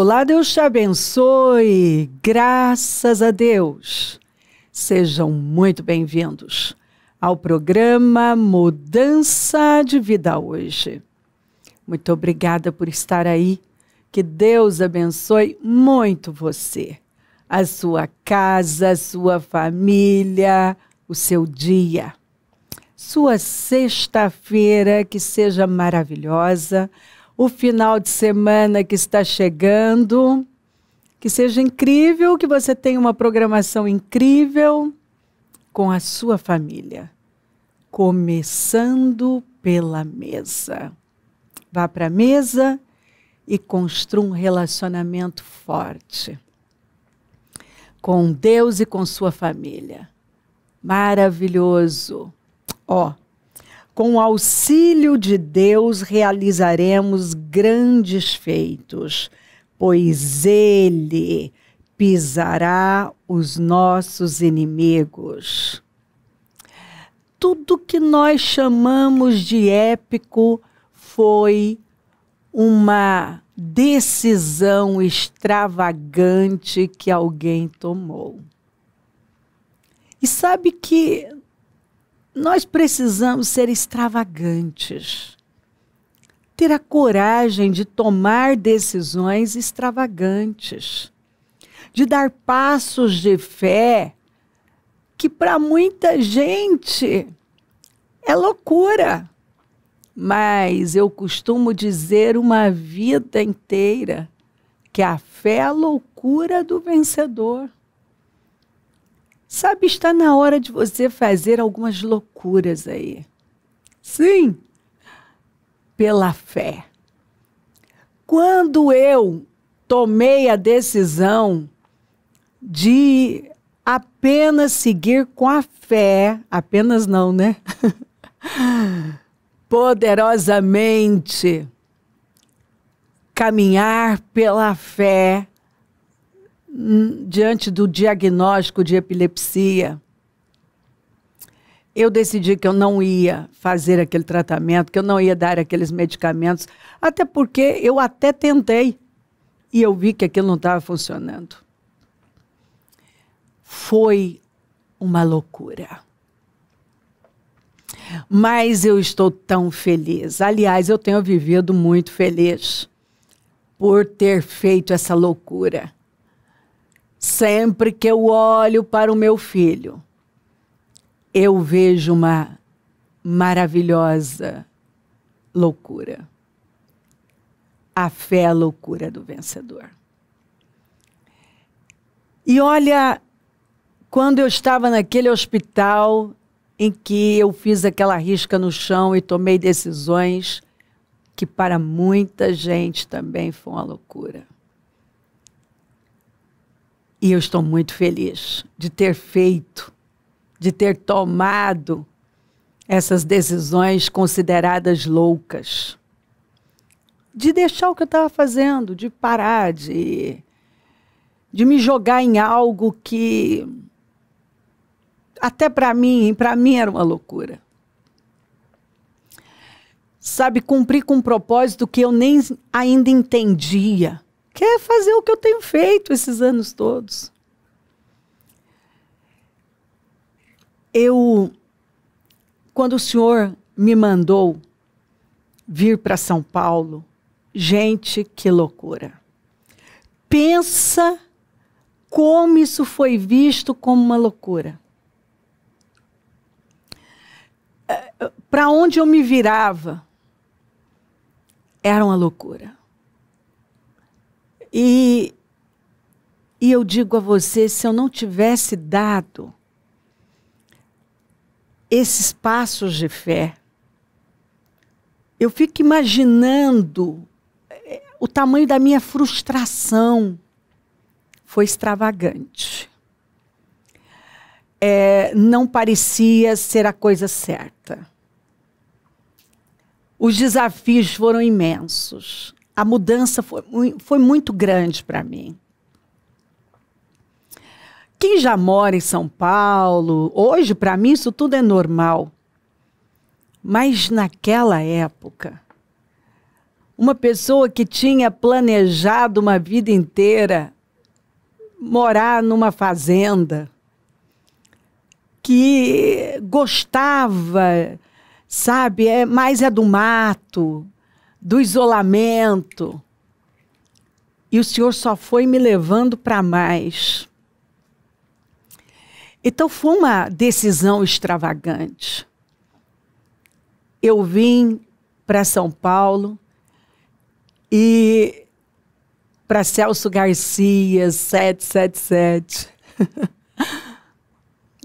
Olá, Deus te abençoe, graças a Deus. Sejam muito bem-vindos ao programa Mudança de Vida hoje. Muito obrigada por estar aí, que Deus abençoe muito você, a sua casa, a sua família, o seu dia. Sua sexta-feira que seja maravilhosa, o final de semana que está chegando, que seja incrível, que você tenha uma programação incrível com a sua família. Começando pela mesa. Vá para a mesa e construa um relacionamento forte com Deus e com sua família. Maravilhoso. Com o auxílio de Deus realizaremos grandes feitos, pois Ele pisará os nossos inimigos. Tudo que nós chamamos de épico foi uma decisão extravagante que alguém tomou. E sabe que nós precisamos ser extravagantes, ter a coragem de tomar decisões extravagantes, de dar passos de fé que para muita gente é loucura. Mas eu costumo dizer uma vida inteira que a fé é a loucura do vencedor. Sabe, está na hora de você fazer algumas loucuras aí. Sim, pela fé. Quando eu tomei a decisão de apenas seguir com a fé, apenas não, né? Poderosamente caminhar pela fé diante do diagnóstico de epilepsia, eu decidi que eu não ia fazer aquele tratamento, que eu não ia dar aqueles medicamentos, até porque eu até tentei e eu vi que aquilo não estava funcionando. Foi uma loucura. Mas eu estou tão feliz. Aliás, eu tenho vivido muito feliz por ter feito essa loucura. Sempre que eu olho para o meu filho, eu vejo uma maravilhosa loucura. A fé é a loucura do vencedor. E olha, quando eu estava naquele hospital em que eu fiz aquela risca no chão e tomei decisões que para muita gente também foi uma loucura. E eu estou muito feliz de ter feito, de ter tomado essas decisões consideradas loucas. De deixar o que eu estava fazendo, de parar, de me jogar em algo que até para mim era uma loucura. Sabe, cumprir com um propósito que eu nem ainda entendia. Quer fazer o que eu tenho feito esses anos todos. Quando o Senhor me mandou vir para São Paulo, gente, que loucura. Pensa como isso foi visto como uma loucura. Para onde eu me virava, era uma loucura. E eu digo a você, se eu não tivesse dado esses passos de fé, eu fico imaginando o tamanho da minha frustração. Foi extravagante. Não parecia ser a coisa certa. Os desafios foram imensos. A mudança foi muito grande para mim. Quem já mora em São Paulo, hoje para mim isso tudo é normal. Mas naquela época, Uma pessoa que tinha planejado uma vida inteira morar numa fazenda, que gostava, sabe, mais do mato, do isolamento. E o Senhor só foi me levando para mais. Então foi uma decisão extravagante. Eu vim para São Paulo e para Celso Garcia, 777.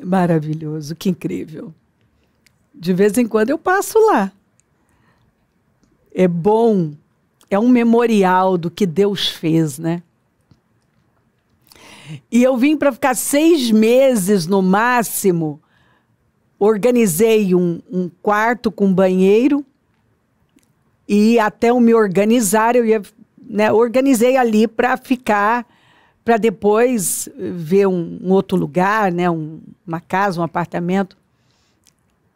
Maravilhoso, que incrível. De vez em quando eu passo lá. É bom, é um memorial do que Deus fez, né? E eu vim para ficar 6 meses no máximo. Organizei um quarto com banheiro. E até eu me organizar, eu ia, né, organizei ali para ficar, para depois ver um outro lugar, né, uma casa, um apartamento.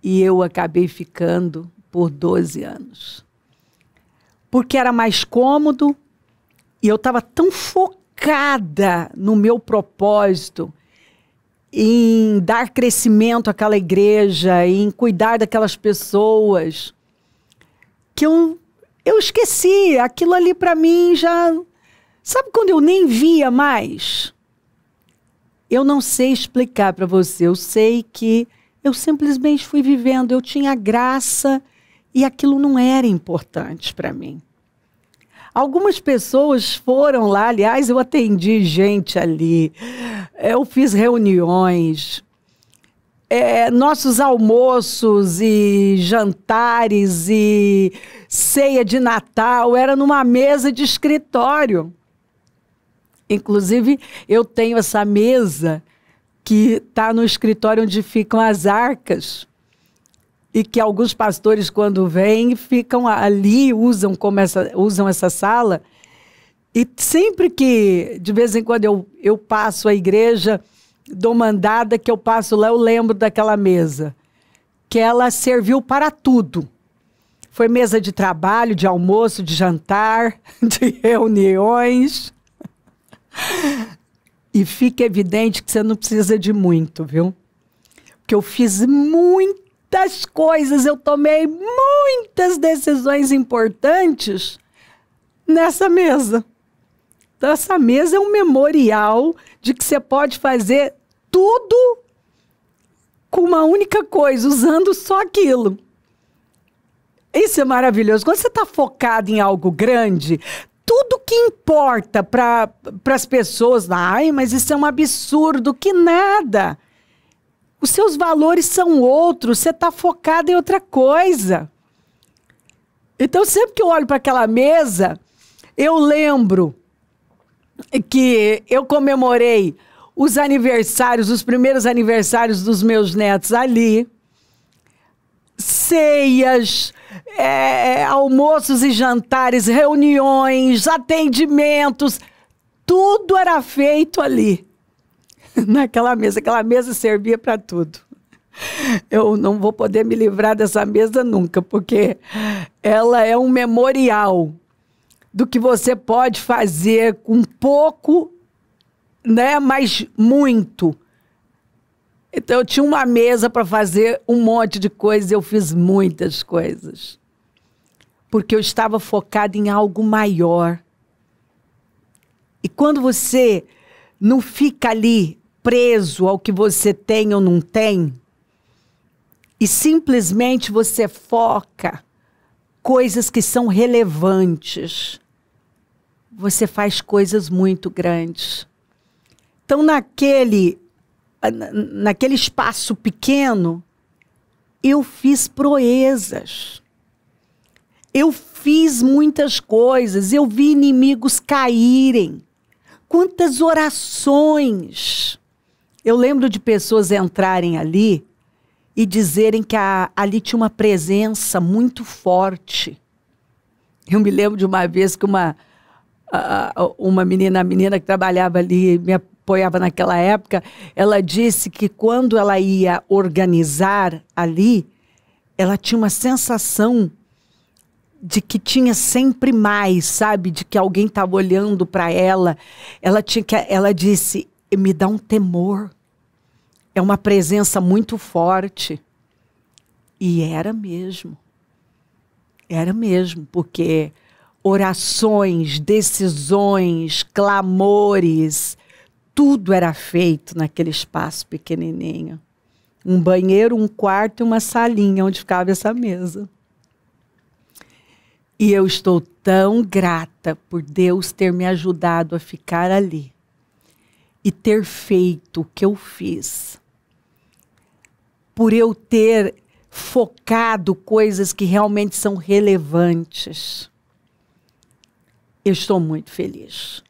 E eu acabei ficando por 12 anos. Porque era mais cômodo e eu estava tão focada no meu propósito, em dar crescimento àquela igreja, em cuidar daquelas pessoas, que eu esqueci. Aquilo ali para mim já... Sabe quando eu nem via mais? Eu não sei explicar para você. Eu sei que eu simplesmente fui vivendo. Eu tinha graça e aquilo não era importante para mim. Algumas pessoas foram lá. Aliás, eu atendi gente ali. Eu fiz reuniões. Nossos almoços e jantares e ceia de Natal era numa mesa de escritório. Inclusive, eu tenho essa mesa que está no escritório onde ficam as arcas e que alguns pastores, quando vêm, ficam ali, usam essa sala. E sempre que, de vez em quando, eu passo a igreja... dou uma andada que eu passo lá, eu lembro daquela mesa, que ela serviu para tudo. Foi mesa de trabalho, de almoço, de jantar, de reuniões. E fica evidente que você não precisa de muito, viu? Porque eu fiz muitas coisas, eu tomei muitas decisões importantes nessa mesa. Então, essa mesa é um memorial de que você pode fazer tudo com uma única coisa, usando só aquilo. Isso é maravilhoso. Quando você está focado em algo grande, tudo que importa para as pessoas, ai, mas isso é um absurdo, que nada. Os seus valores são outros, você está focado em outra coisa. Então, sempre que eu olho para aquela mesa, eu lembro que eu comemorei os aniversários, os primeiros aniversários dos meus netos ali, ceias, almoços e jantares, reuniões, atendimentos, tudo era feito ali, naquela mesa. Aquela mesa servia para tudo. Eu não vou poder me livrar dessa mesa nunca, porque ela é um memorial do que você pode fazer com pouco, né, mas muito. Então, eu tinha uma mesa para fazer um monte de coisas, eu fiz muitas coisas. Porque eu estava focada em algo maior. E quando você não fica ali preso ao que você tem ou não tem, e simplesmente você foca coisas que são relevantes, você faz coisas muito grandes. Então, naquele espaço pequeno, eu fiz proezas. Eu fiz muitas coisas. Eu vi inimigos caírem. Quantas orações. Eu lembro de pessoas entrarem ali e dizerem que ali tinha uma presença muito forte. Eu me lembro de uma vez que uma menina que trabalhava ali, me apoiava naquela época, ela disse que quando ela ia organizar ali, ela tinha uma sensação de que tinha sempre mais, sabe? De que alguém estava olhando para ela. Ela disse, me dá um temor. É uma presença muito forte. E era mesmo. Era mesmo, porque orações, decisões, clamores, tudo era feito naquele espaço pequenininho. Um banheiro, um quarto e uma salinha onde ficava essa mesa. E eu estou tão grata por Deus ter me ajudado a ficar ali e ter feito o que eu fiz. Por eu ter focado coisas que realmente são relevantes. Eu estou muito feliz.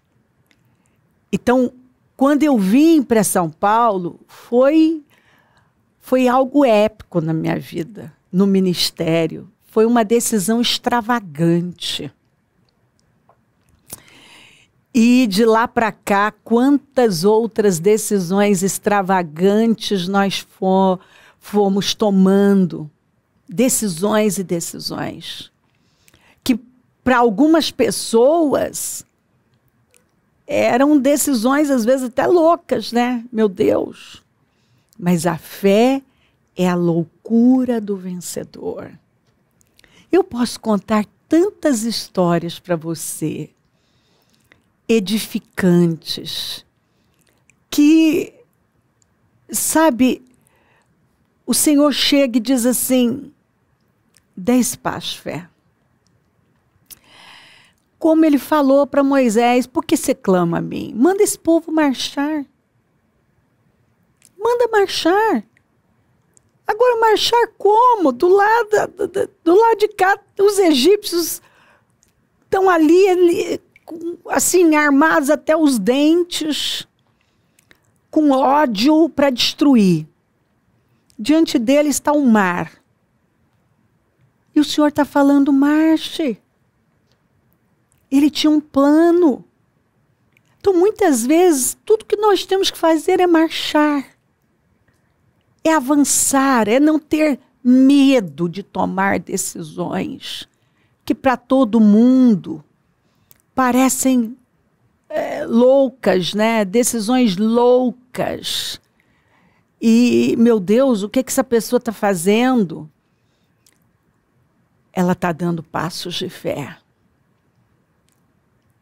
Então, quando eu vim para São Paulo, foi algo épico na minha vida, no ministério. Foi uma decisão extravagante. E de lá para cá, quantas outras decisões extravagantes nós fomos tomando. Decisões e decisões. Que para algumas pessoas eram decisões, às vezes, até loucas, né? Meu Deus. Mas a fé é a loucura do vencedor. Eu posso contar tantas histórias para você, edificantes, que, sabe, o Senhor chega e diz assim, 10 passos, fé. Como ele falou para Moisés, por que você clama a mim? Manda esse povo marchar. Manda marchar. Agora, marchar como? Do lado de cá, os egípcios estão ali, assim, armados até os dentes, com ódio para destruir. Diante dele está o mar. E o Senhor está falando, marche. Ele tinha um plano. Então, muitas vezes, tudo que nós temos que fazer é marchar. É avançar, é não ter medo de tomar decisões que para todo mundo parecem loucas, né? Decisões loucas. E, meu Deus, o que essa pessoa está fazendo? Ela está dando passos de fé.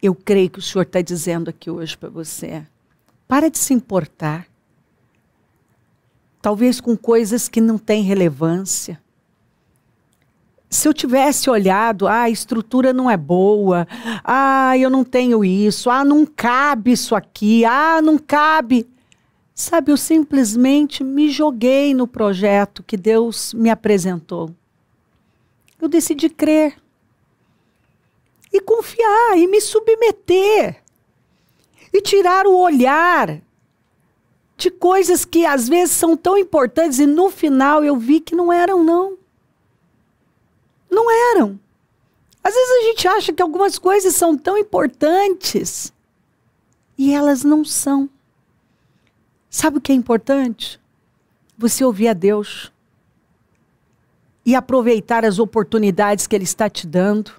Eu creio que o Senhor está dizendo aqui hoje para você. Para de se importar. Talvez com coisas que não têm relevância. Se eu tivesse olhado, a estrutura não é boa, eu não tenho isso, não cabe isso aqui, não cabe. Sabe, eu simplesmente me joguei no projeto que Deus me apresentou. Eu decidi crer. E confiar, e me submeter. E tirar o olhar de coisas que às vezes são tão importantes e no final eu vi que não eram, não. Não eram. Às vezes a gente acha que algumas coisas são tão importantes e elas não são. Sabe o que é importante? Você ouvir a Deus e aproveitar as oportunidades que Ele está te dando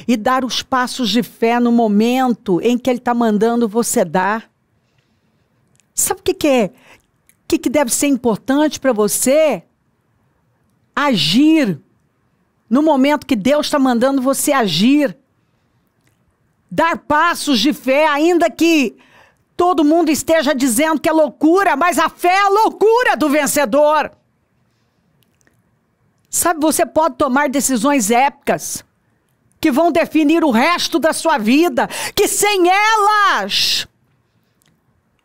e dar os passos de fé no momento em que Ele está mandando você dar. Sabe o que deve ser importante para você? Agir. No momento que Deus está mandando você agir. Dar passos de fé, ainda que todo mundo esteja dizendo que é loucura, mas a fé é a loucura do vencedor. Sabe, você pode tomar decisões épicas que vão definir o resto da sua vida, que sem elas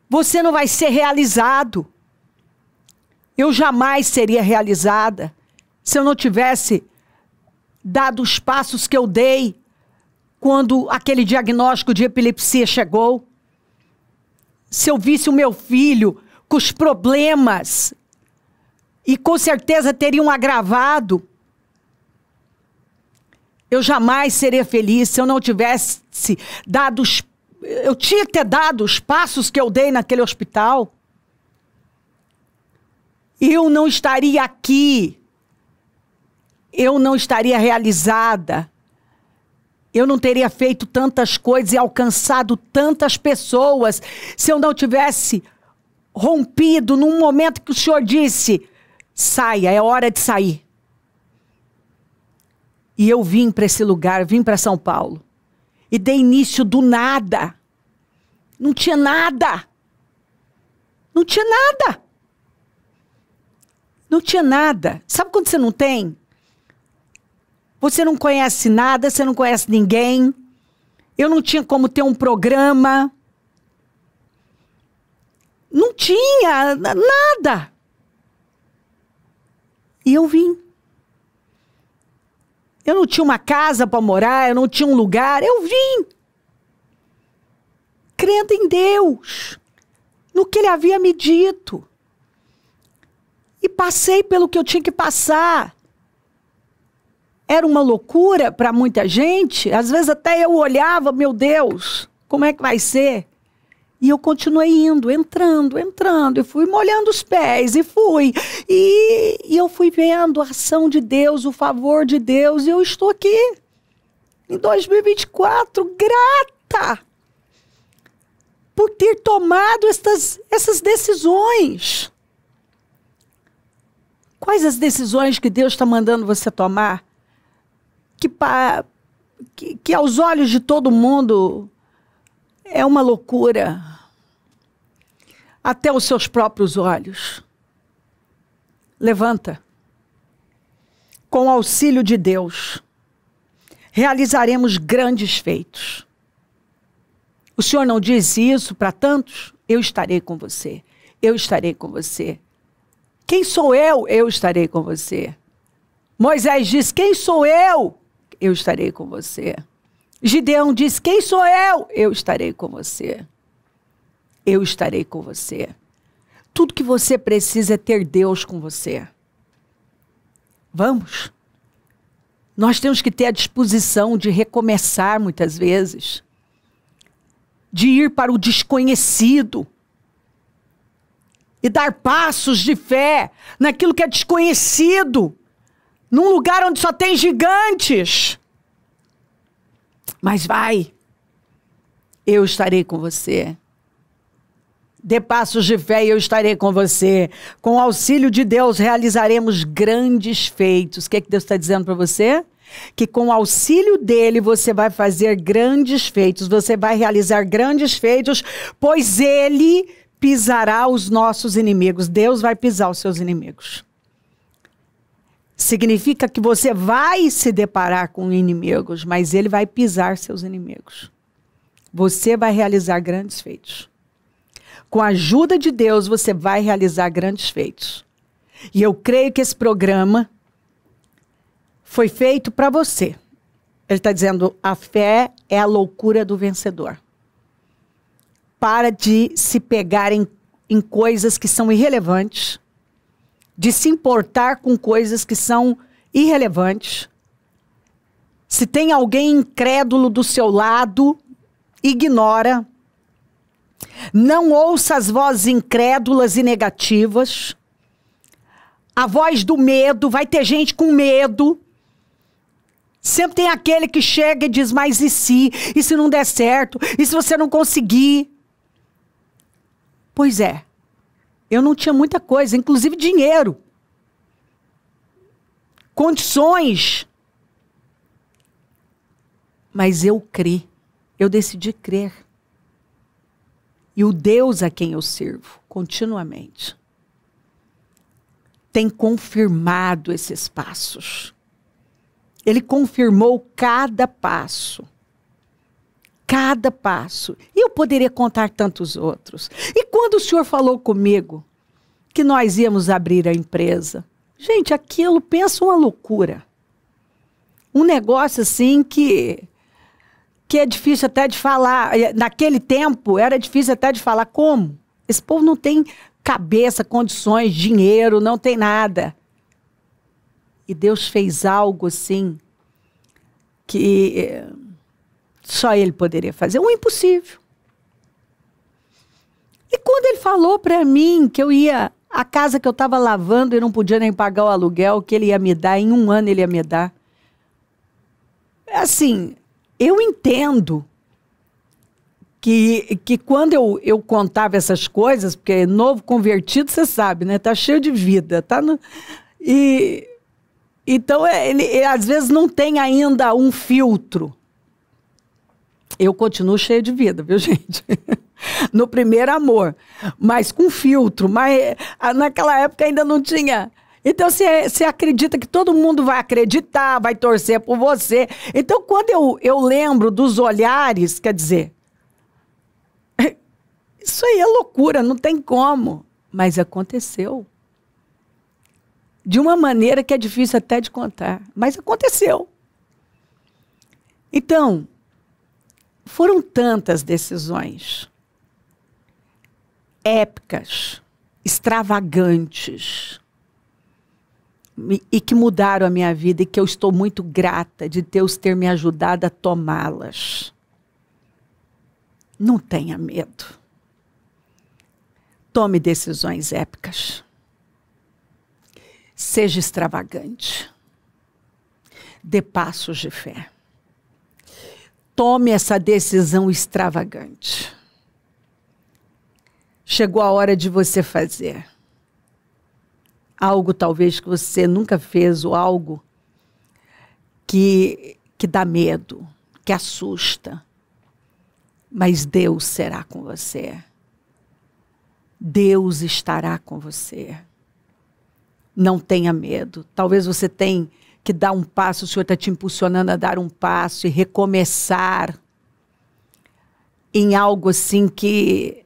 você não vai ser realizado. Eu jamais seria realizada se eu não tivesse dado os passos que eu dei quando aquele diagnóstico de epilepsia chegou. Se eu visse o meu filho com os problemas, e com certeza teriam agravado, eu jamais seria feliz se eu não tivesse dado eu tinha que ter dado os passos que eu dei naquele hospital. Eu não estaria aqui. Eu não estaria realizada Eu não teria feito tantas coisas e alcançado tantas pessoas se eu não tivesse rompido num momento que o Senhor disse, saia, é hora de sair. E eu vim para esse lugar, vim para São Paulo. E dei início do nada. Não tinha nada. Não tinha nada. Não tinha nada. Sabe quando você não tem? Você não conhece nada, você não conhece ninguém. Eu não tinha como ter um programa. Não tinha nada. E eu vim. Eu não tinha uma casa para morar, eu não tinha um lugar, eu vim. Crendo em Deus, no que Ele havia me dito. E passei pelo que eu tinha que passar. Era uma loucura para muita gente. Às vezes até eu olhava, meu Deus, como é que vai ser? E eu continuei indo, entrando, e fui molhando os pés, e fui. E eu fui vendo a ação de Deus, o favor de Deus, e eu estou aqui, em 2024, grata por ter tomado essas decisões. Quais as decisões que Deus está mandando você tomar? Que aos olhos de todo mundo é uma loucura. Até os seus próprios olhos. Levanta. Com o auxílio de Deus, realizaremos grandes feitos. O Senhor não disse isso para tantos? Eu estarei com você. Eu estarei com você. Quem sou eu? Eu estarei com você. Moisés disse, quem sou eu? Eu estarei com você. Gideão disse, quem sou eu? Eu estarei com você. Eu estarei com você. Tudo que você precisa é ter Deus com você. Vamos. Nós temos que ter a disposição de recomeçar muitas vezes. De ir para o desconhecido. E dar passos de fé naquilo que é desconhecido. Num lugar onde só tem gigantes. Mas vai. Eu estarei com você. Dê passos de fé e eu estarei com você. Com o auxílio de Deus realizaremos grandes feitos. O que é que Deus está dizendo para você? Que com o auxílio dele você vai fazer grandes feitos. Você vai realizar grandes feitos, pois ele pisará os nossos inimigos. Deus vai pisar os seus inimigos. Significa que você vai se deparar com inimigos, mas ele vai pisar seus inimigos. Você vai realizar grandes feitos. Com a ajuda de Deus, você vai realizar grandes feitos. E eu creio que esse programa foi feito para você. Ele está dizendo, a fé é a loucura do vencedor. Para de se pegar em coisas que são irrelevantes, de se importar com coisas que são irrelevantes. Se tem alguém incrédulo do seu lado, ignora. Não ouça as vozes incrédulas e negativas. A voz do medo, vai ter gente com medo. Sempre tem aquele que chega e diz, mas e se? E se não der certo? E se você não conseguir? Pois é. Eu não tinha muita coisa, inclusive dinheiro. Condições. Mas eu criei. Eu decidi crer. E o Deus a quem eu sirvo, continuamente, tem confirmado esses passos. Ele confirmou cada passo. Cada passo. E eu poderia contar tantos outros. E quando o Senhor falou comigo que nós íamos abrir a empresa, gente, aquilo, pensa uma loucura. Um negócio assim que é difícil até de falar. Naquele tempo, era difícil até de falar. Como? Esse povo não tem cabeça, condições, dinheiro, não tem nada. E Deus fez algo assim que só Ele poderia fazer. O impossível. E quando Ele falou para mim que eu ia... A casa que eu estava lavando e não podia nem pagar o aluguel, que Ele ia me dar, em um ano Ele ia me dar. Assim... eu entendo que quando eu contava essas coisas, porque novo convertido, você sabe, né? Tá cheio de vida, tá no, e então ele às vezes não tem ainda um filtro. Eu continuo cheio de vida, viu, gente? No primeiro amor, mas com filtro, mas naquela época ainda não tinha. Então você acredita que todo mundo vai acreditar, vai torcer por você. Então quando eu lembro dos olhares, quer dizer, isso aí é loucura, não tem como. Mas aconteceu. De uma maneira que é difícil até de contar. Mas aconteceu. Então, foram tantas decisões épicas, extravagantes, e que mudaram a minha vida e que eu estou muito grata de Deus ter me ajudado a tomá-las. Não tenha medo. Tome decisões épicas. Seja extravagante. Dê passos de fé. Tome essa decisão extravagante. Chegou a hora de você fazer algo talvez que você nunca fez, ou algo que dá medo, que assusta. Mas Deus será com você. Deus estará com você. Não tenha medo. Talvez você tenha que dar um passo, o Senhor está te impulsionando a dar um passo e recomeçar em algo assim que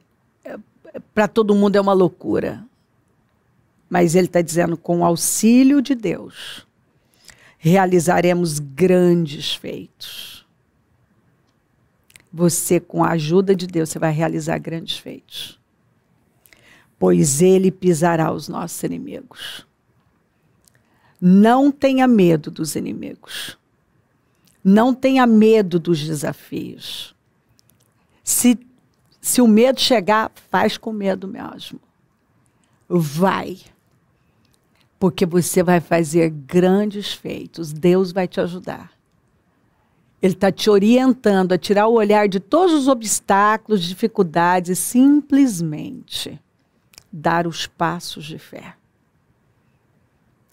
para todo mundo é uma loucura. Mas Ele está dizendo, com o auxílio de Deus, realizaremos grandes feitos. Você, com a ajuda de Deus, você vai realizar grandes feitos. Pois Ele pisará os nossos inimigos. Não tenha medo dos inimigos. Não tenha medo dos desafios. Se o medo chegar, faz com medo mesmo. Vai. Porque você vai fazer grandes feitos. Deus vai te ajudar. Ele está te orientando a tirar o olhar de todos os obstáculos, dificuldades e simplesmente dar os passos de fé.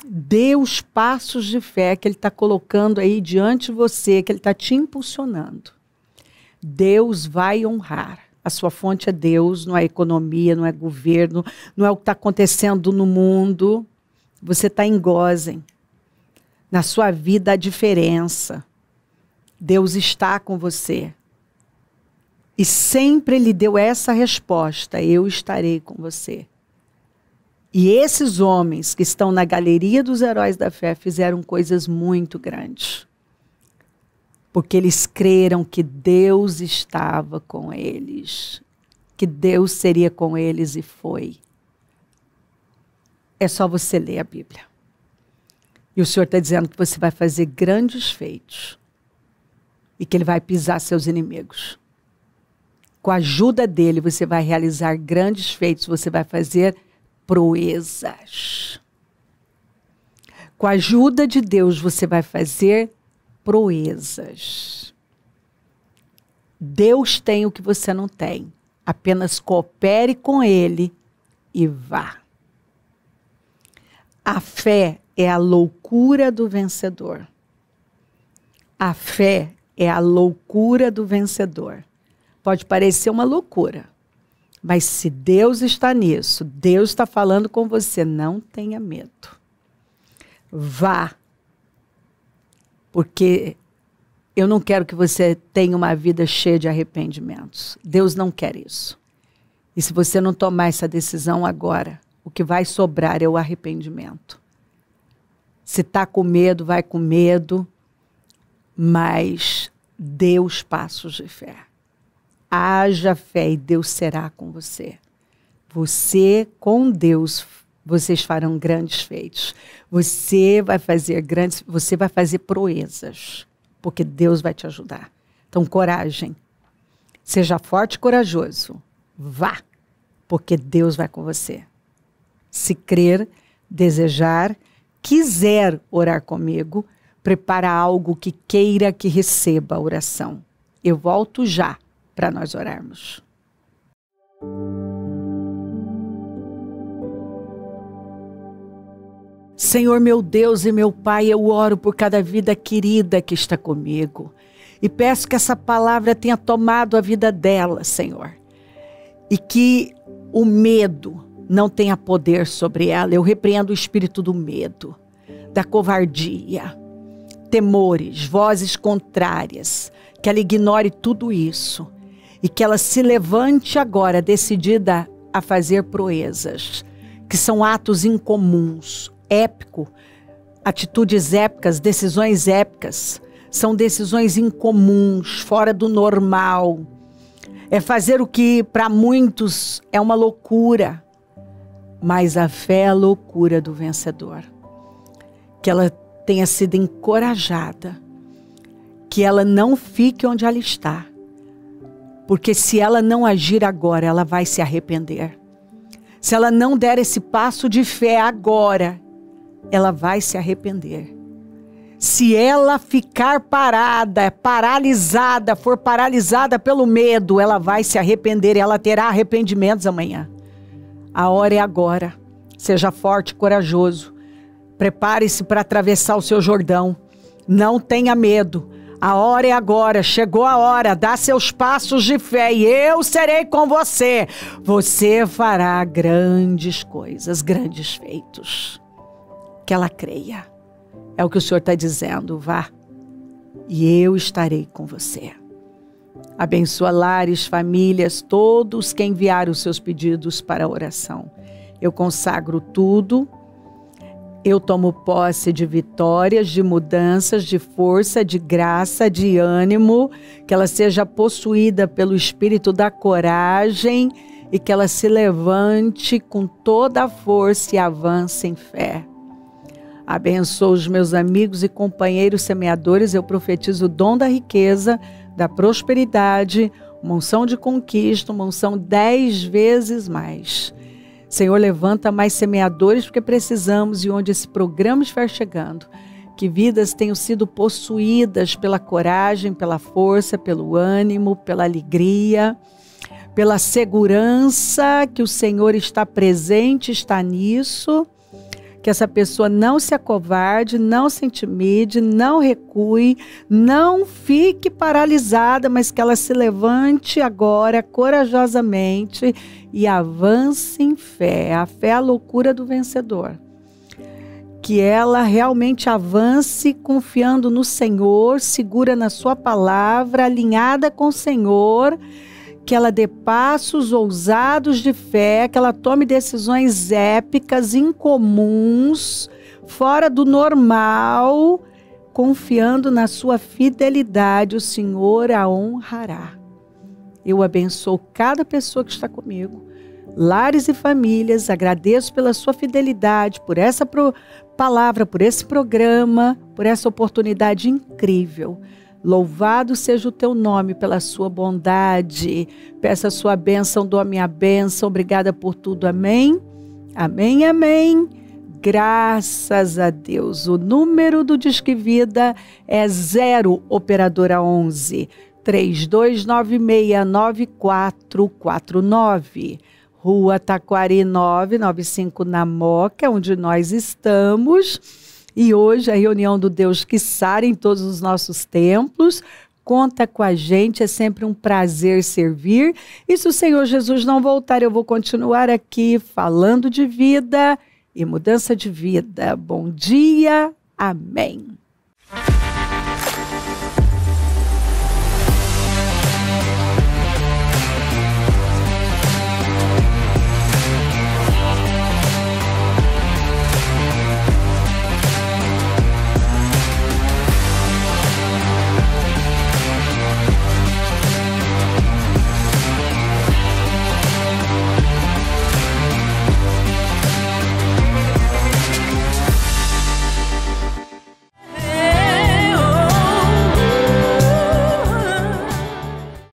Dê os passos de fé que Ele está colocando aí diante de você, que Ele está te impulsionando. Deus vai honrar. A sua fonte é Deus, não é economia, não é governo, não é o que está acontecendo no mundo. Você está em Gósen. Na sua vida há diferença. Deus está com você. E sempre Ele deu essa resposta: eu estarei com você. E esses homens que estão na galeria dos heróis da fé fizeram coisas muito grandes. Porque eles creram que Deus estava com eles. Que Deus seria com eles e foi. É só você ler a Bíblia. E o Senhor está dizendo que você vai fazer grandes feitos. E que Ele vai pisar seus inimigos. Com a ajuda dEle, você vai realizar grandes feitos. Você vai fazer proezas. Com a ajuda de Deus, você vai fazer proezas. Deus tem o que você não tem. Apenas coopere com Ele e vá. A fé é a loucura do vencedor. A fé é a loucura do vencedor. Pode parecer uma loucura, mas se Deus está nisso, Deus está falando com você, não tenha medo. Vá. Porque eu não quero que você tenha uma vida cheia de arrependimentos. Deus não quer isso. E se você não tomar essa decisão agora, o que vai sobrar é o arrependimento. Se está com medo, vai com medo, mas dê os passos de fé. Haja fé e Deus será com você. Você, com Deus, vocês farão grandes feitos. Você vai fazer proezas, porque Deus vai te ajudar. Então, coragem. Seja forte e corajoso. Vá, porque Deus vai com você. Se crer, desejar, quiser orar comigo, prepara algo que queira que receba a oração. Eu volto já para nós orarmos. Senhor, meu Deus e meu Pai, eu oro por cada vida querida que está comigo. E peço que essa palavra tenha tomado a vida dela, Senhor. E que o medo não tenha poder sobre ela. Eu repreendo o espírito do medo, da covardia, temores, vozes contrárias. Que ela ignore tudo isso. E que ela se levante agora decidida a fazer proezas. Que são atos incomuns, épico, atitudes épicas, decisões épicas. São decisões incomuns, fora do normal. É fazer o que para muitos é uma loucura. Mas a fé é a loucura do vencedor. Que ela tenha sido encorajada. Que ela não fique onde ela está. Porque se ela não agir agora, ela vai se arrepender. Se ela não der esse passo de fé agora, ela vai se arrepender. Se ela ficar parada, paralisada, for paralisada pelo medo, ela vai se arrepender e ela terá arrependimentos amanhã. A hora é agora. Seja forte e corajoso. Prepare-se para atravessar o seu Jordão. Não tenha medo. A hora é agora. Chegou a hora. Dá seus passos de fé e eu serei com você. Você fará grandes coisas, grandes feitos. Que ela creia. É o que o Senhor está dizendo. Vá. E eu estarei com você. Abençoa lares, famílias, todos que enviaram os seus pedidos para a oração. Eu consagro tudo. Eu tomo posse de vitórias, de mudanças, de força, de graça, de ânimo. Que ela seja possuída pelo espírito da coragem e que ela se levante com toda a força e avance em fé. Abençoo os meus amigos e companheiros semeadores. Eu profetizo o dom da riqueza, da prosperidade, uma unção de conquista, uma unção 10 vezes mais. Senhor, levanta mais semeadores porque precisamos e onde esse programa estiver chegando, que vidas tenham sido possuídas pela coragem, pela força, pelo ânimo, pela alegria, pela segurança que o Senhor está presente, está nisso. Que essa pessoa não se acovarde, não se intimide, não recue, não fique paralisada, mas que ela se levante agora corajosamente e avance em fé. A fé é a loucura do vencedor. Que ela realmente avance confiando no Senhor, segura na sua palavra, alinhada com o Senhor. Que ela dê passos ousados de fé, que ela tome decisões épicas, incomuns, fora do normal, confiando na sua fidelidade, o Senhor a honrará. Eu abençoo cada pessoa que está comigo, lares e famílias, agradeço pela sua fidelidade, por essa palavra, por esse programa, por essa oportunidade incrível. Louvado seja o teu nome pela sua bondade. Peço a sua bênção, dou a minha bênção. Obrigada por tudo. Amém? Amém, amém. Graças a Deus. O número do Disque Vida é 0 operadora 11 32969449. Rua Taquari 995 na Moca, onde nós estamos. E hoje a reunião do Deus que sara em todos os nossos templos. Conta com a gente, é sempre um prazer servir. E se o Senhor Jesus não voltar, eu vou continuar aqui falando de vida e mudança de vida. Bom dia, amém.